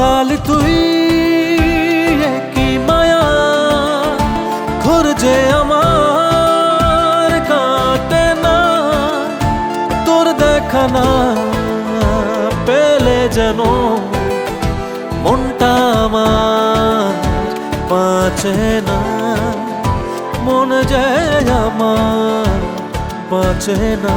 ছড়ালি তুই কি মায়া ঘোর যে আমার কাটে না তোর দেখা না পেলে যেন মনটা আমার বাঁচে না মন যে আমার বাঁচে না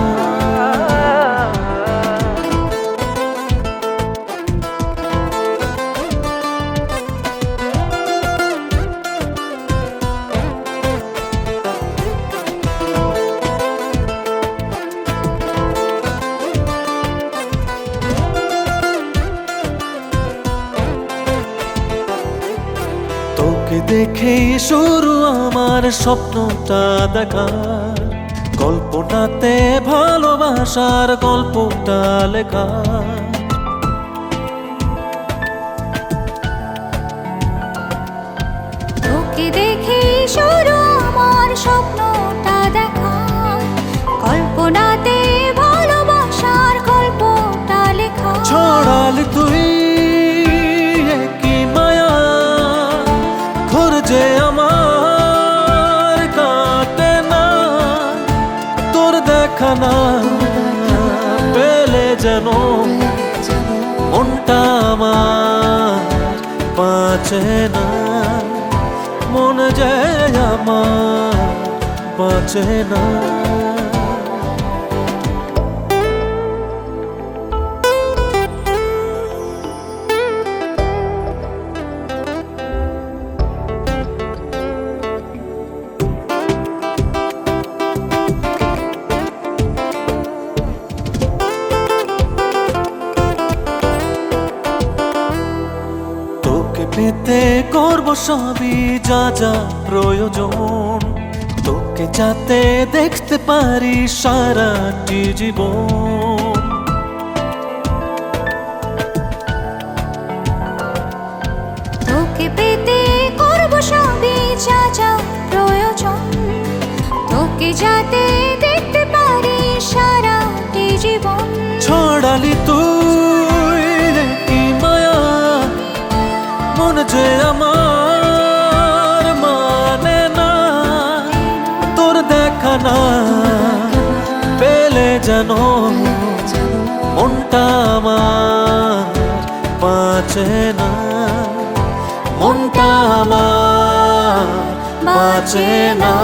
তোকে দেখেই শুরু আমার স্বপ্নটা দেখা কল্পনাতে ভালোবাসার গল্পটা লেখা তোকে দেখেই শুরু আমার স্বপ্নটা দেখা কল্পনাতে ভালোবাসার গল্পটা লেখা ছড়ালি তুই কি মায়া ঘোর যে আমার কাটে না তোর দেখা না পেলে যেন মনটা আমার বাঁচে না মন যে আমার বাঁচে না তোকে পেতে করব সবই যা যা প্রয়োজন তোকে যাতে দেখতে পারি সারাটি জীবন তোকে পেতে করব সবই যা যা প্রয়োজন তোকে যাতে দেখতে পারি সারাটি জীবন ছড়ালি তুই কি মায়া মন যে আমার মানে না তোর দেখা না পেলে যেন মনটা আমার বাঁচে না মনটা আমার বাঁচে না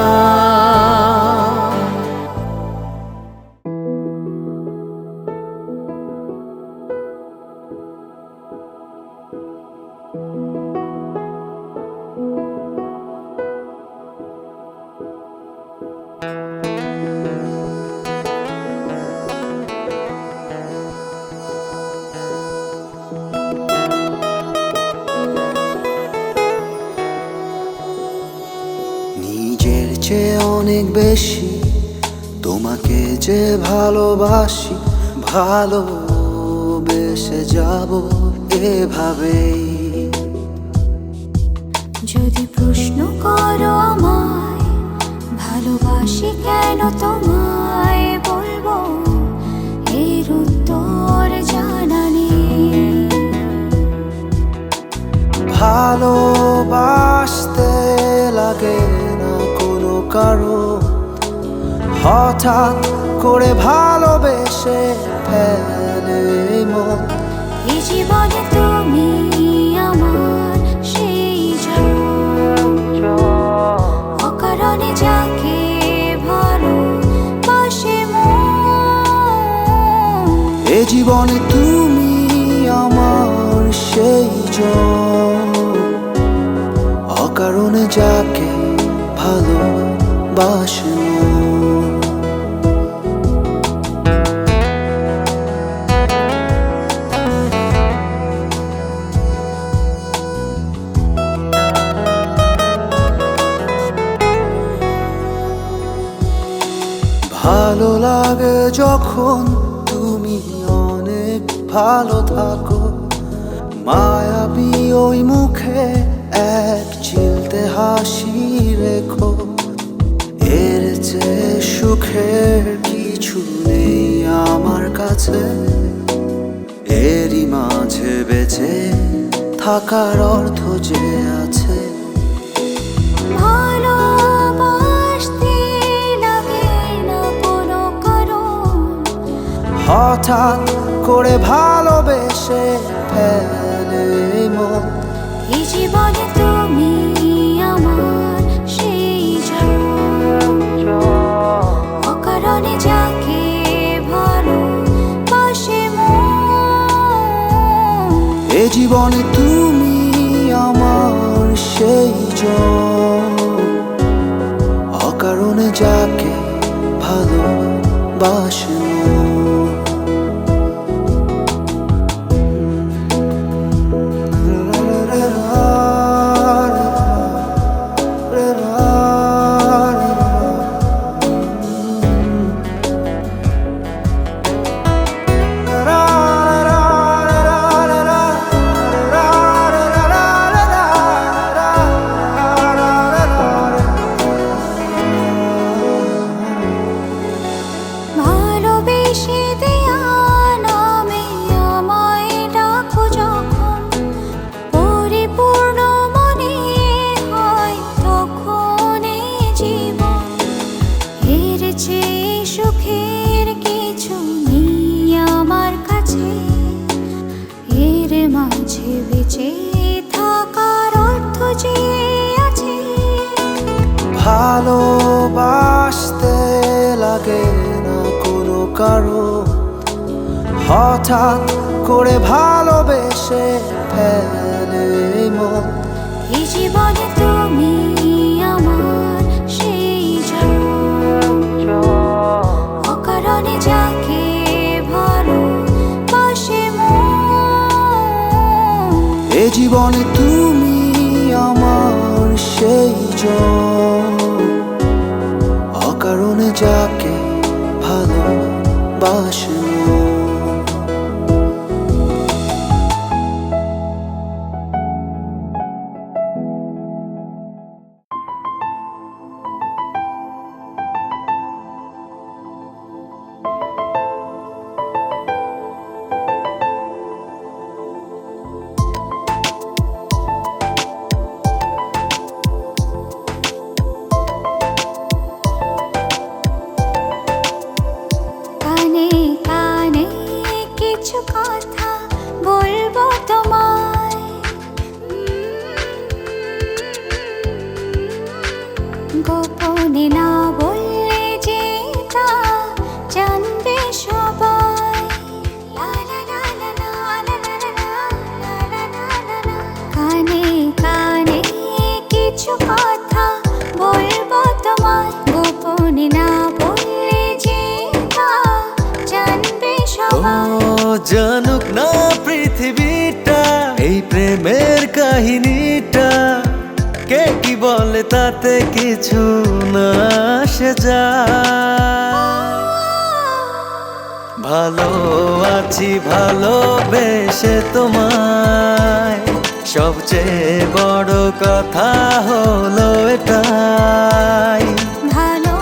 নিজের চেয়ে অনেক বেশি তোমাকে যে ভালোবাসি ভালোবেসে যাব এভাবেই যদি প্রশ্ন করো আমায় ভালোবাসি কেন তোমায় বলবো এর উত্তর জানা নেই ভালোবাসতে লাগে না কোনো কারো হঠাৎ করে ভালোবেসে ফেলে মন এই জীবনে তুমি আমার সেই অকারণে যাকে ভালোবাসে মন এ জীবনে তুমি আমার সেই অকারণে যাকে ভালোবাসে ভালো লাগে যখন তুমি অনেক ভালো থাকো মায়াবী ওই মুখে এক চিলতে হাসি রেখো এর চেয়ে সুখের কিছু নেই আমার কাছে এরই মাঝে বেঁচে থাকার অর্থ যে আছে। ভালোবাসতে লাগে না কোনো কারণ, হঠাৎ করে ভালোবেসে ফেলে মন। এই জীবনে তুমি আমার সেই জন, অকারণে যাকে ভালোবাসে মন। এ জীবনে তুমি আমার সেই জন, অকারণে যাকে ভালোবাসে মন। ভালোবেসে দেয়া নামে আমায় ডাকো যখন, পরিপূর্ণ মনে হয় তখন এ জীবন। এর চেয়ে সুখের কিছু নেই আমার কাছে, এর মাঝে বেঁচে থাকার অর্থ যে আছে। ভালোবাসতে লাগে না কোনো কারো, হঠাৎ করে ভালোবেসে ফেলে মন। এই জীবনে তুমি আমার সেই জন, অকারণে যাকে ভালোবাসে মন। এ জীবনে তুমি আমার সেই জন, অকারণে যাকে ভালোবাসে মন। কানে কানে কিছু কথা বলবো তোমায়, গোপনে না বললে যে তা জানবে সবাই। লা লা লা লা লা লা লা লা লা লা লা লা লা। কানে কানে কিছু কথা বলবো তোমায়, গোপনে না বললে যে তা জানবে সবাই। ও জানুক না পৃথিবীটা এই প্রেমের কাহিনীটা, কে কি বলে তাতে কিছু না আসে যায়। ভালো আছি ভালোবেসে তোমায়, সবচেয়ে বড় কথা হলো এটাই। ভালো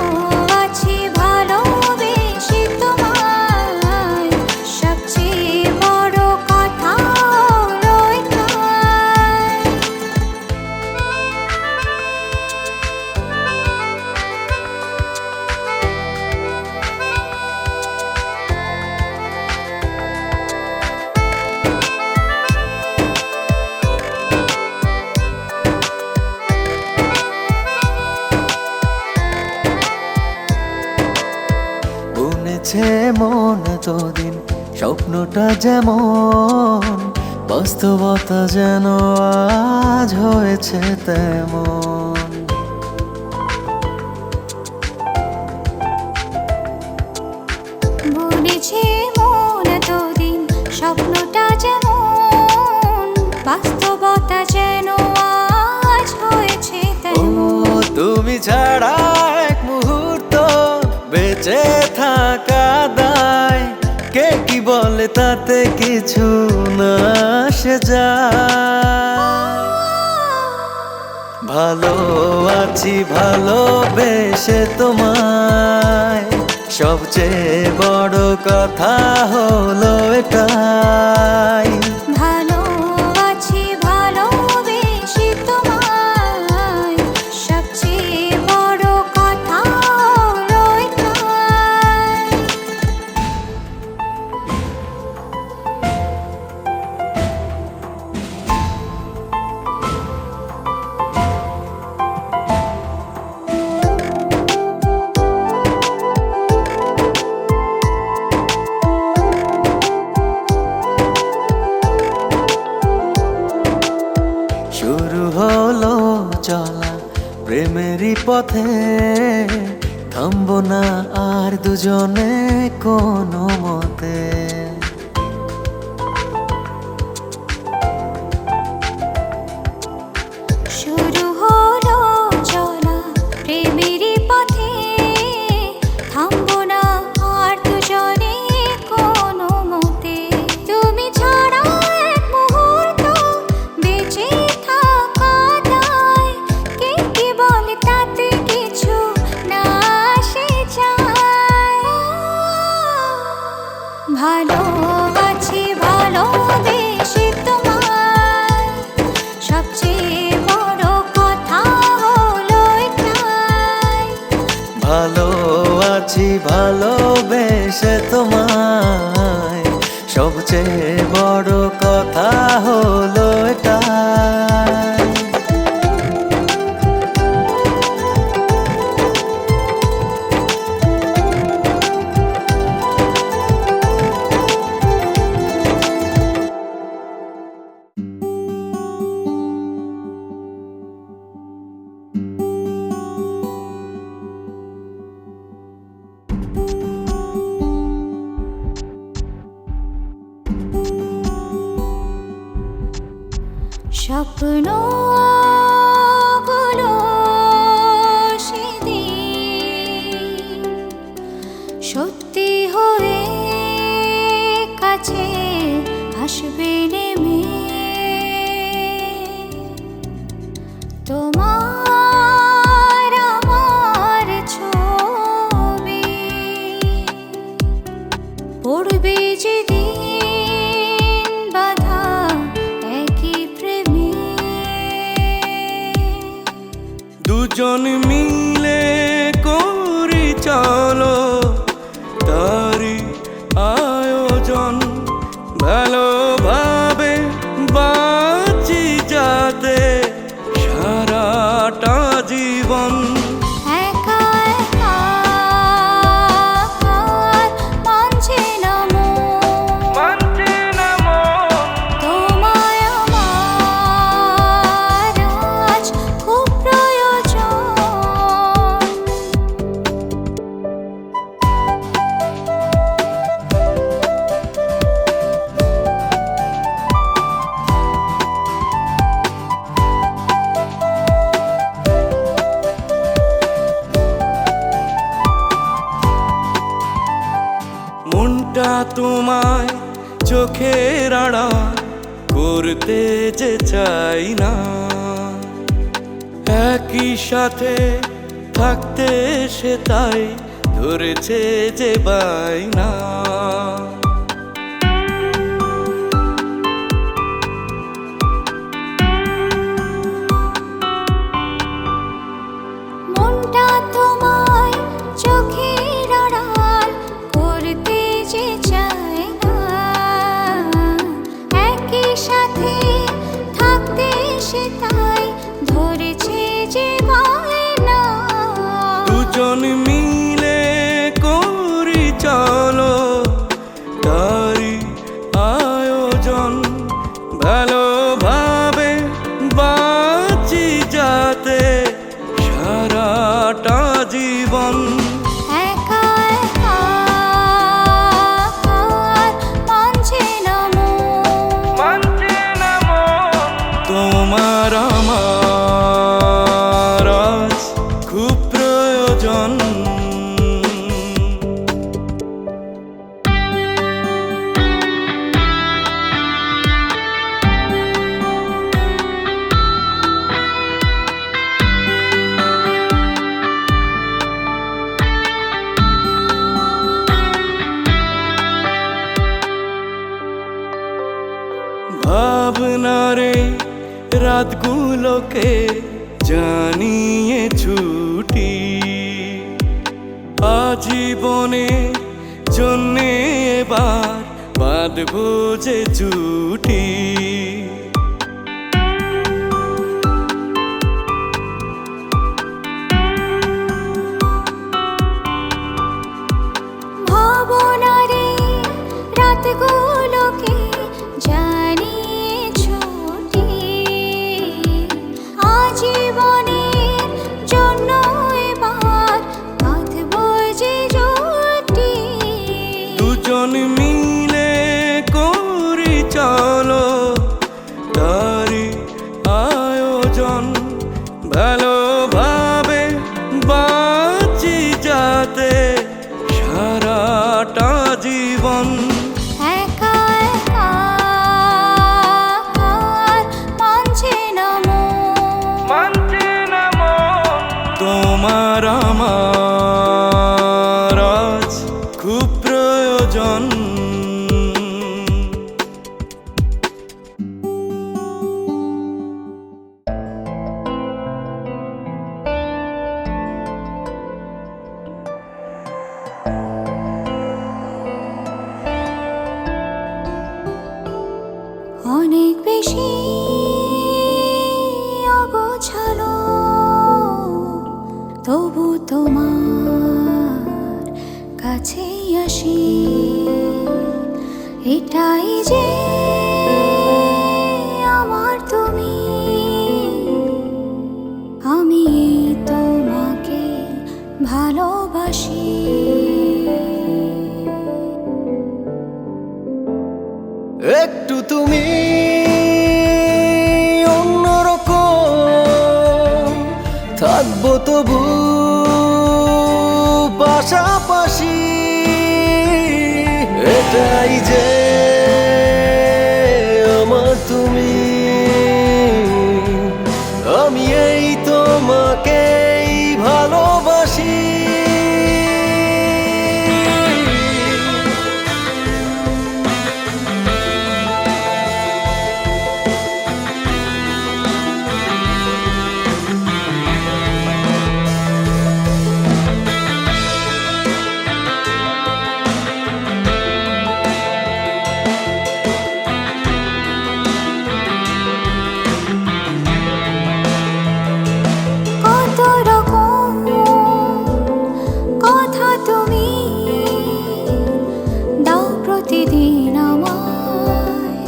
আছি ভালোবেসে তোমায়, সবচেয়ে বড় কথা হলো এটাই। বুনেছে মন এতদিন স্বপ্নটা যেমন, বাস্তবতা যেন আজ হয়েছে তেমন। বুনেছে মন এতদিন স্বপ্নটা যেমন, বাস্তবতা যেন আজ হয়েছে ও তেমন। তুমি ছাড়া এক মুহূর্ত বেঁচে থাকা দায়, কে কি বলে তাতে কিছু না আসে যায়। ভালো আছি ভালোবেসে তোমায়, সবচেয়ে বড় কথা হলো এটাই। ভালো আছি চলা প্রেমেরই পথে, থামবো না আর দুজনে কোনো মতে। শুরু হলো চলা প্রেমেরই পথে, থামবো না আর দুজনে কোনো মতে। তুমি ছাড়া এক মুহূর্ত বেঁচে থাকা দায়, কে কি বলে তাতে কিছু না আসে যায়। ভালোবাসি ভালোবেসে তোমায়, সবচেয়ে বড় কথা হলো এটাই। ভালো আছি ভালোবেসে তোমায়, সবচেয়ে বড় কথা হলো এটাই। স্বপ্নগুলো সেদিন সত্যি হয়ে কাছে আসবে নেমে। তোমার আমার ছবি পড়বে যেদিন বাধা একই প্রেমে। দুজন মিলে করি চলো তারি আয়োজন, ভালোভাবে বাঁচি যাতে সারাটা জীবন। একা একা আর মানছে না মন, তোমায় আমার আজ খুব প্রয়োজন। মনটা তোমায় চোখের আড়াল করতে যে চাই না, একই সাথে থাকতে সে তাই ধরেছে যে বায়না। মনটা তোমায় চোখের আড়াল করতে যে চায় না, একই সাথে থাকতে সে তাই ধরেছে যে বায়না। দুজন মিলে করি চলো তারি আয়োজন, ভালোভাবে বাঁচি যাতে সারাটা জীবন। একা একা আর মানছে না মন, তোমার আমার আজ খুব প্রয়োজন। ভাবনারে রাতগুলোকে জানিয়ে ছুটি, আজীবনে জন্যে এবার বাঁধবো যে জুটি। ভাবনারে রাতগুলোকে জানিয়ে ছুটি, আজীবন ভালোভাবে বাঁচি যাতে সারাটা জীবন। একা একা আর মানছে না মন, তোমার আমার আজ খুব প্রয়োজন। অনেক বেশি অগোছালো, তবু তোমার কাছেই আসি। এটাই যে আমার তুমি, আমি তোমাকে ভালোবাসি। একটু তুমি অন্যরকম, থাকবো তবু পাশাপাশি। এটাই যে আমার তুমি, আমি এই তোমাকেই ভালোবাসি। কত রকম কথা তুমি দাও প্রতিদিন আমায়,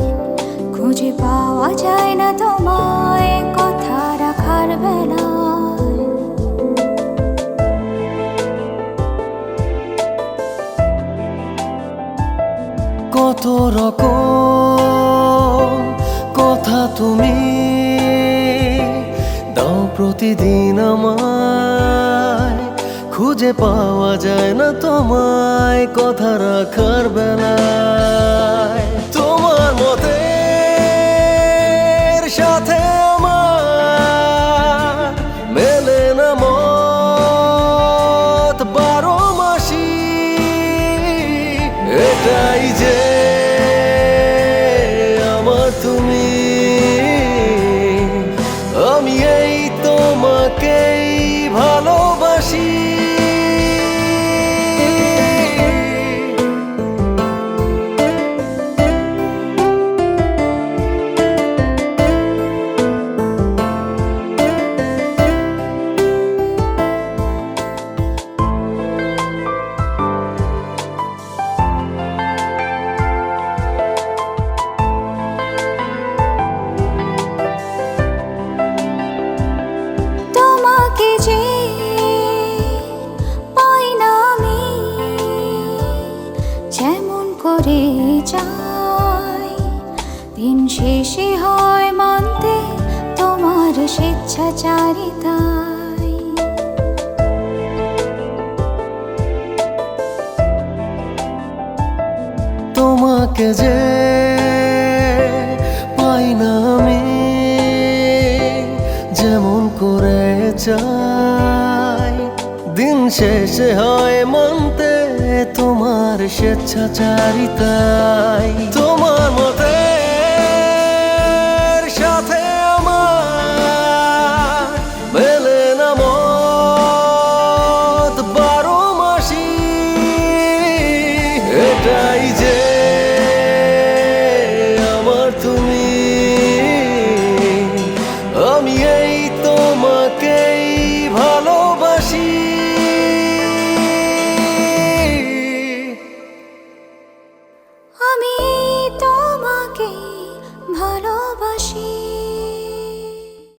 খুঁজে পাওয়া যায় না তোমায় কথা রাখার বেলায়। কত রকম কথা তুমি দাও প্রতিদিন আমায়, খুঁজে পাওয়া যায় না তোমায় কথা রাখার বেলায়। তোমার মতের সাথে আমার মেলে না মত বারো মাসি। এটাই যে আমার তুমি, আমি এই তোমাকেই ভালোবাসি। তোমাকে যে পাই না আমি যেমন করে চাই, দিন শেষে হয় মানতে তোমার স্বেচ্ছাচারিতায়। তোমাকে যে পাই না আমি যেমন করে চাই, দিন শেষে হয় মানতে তোমার স্বেচ্ছাচারিতায়। তোমার মতে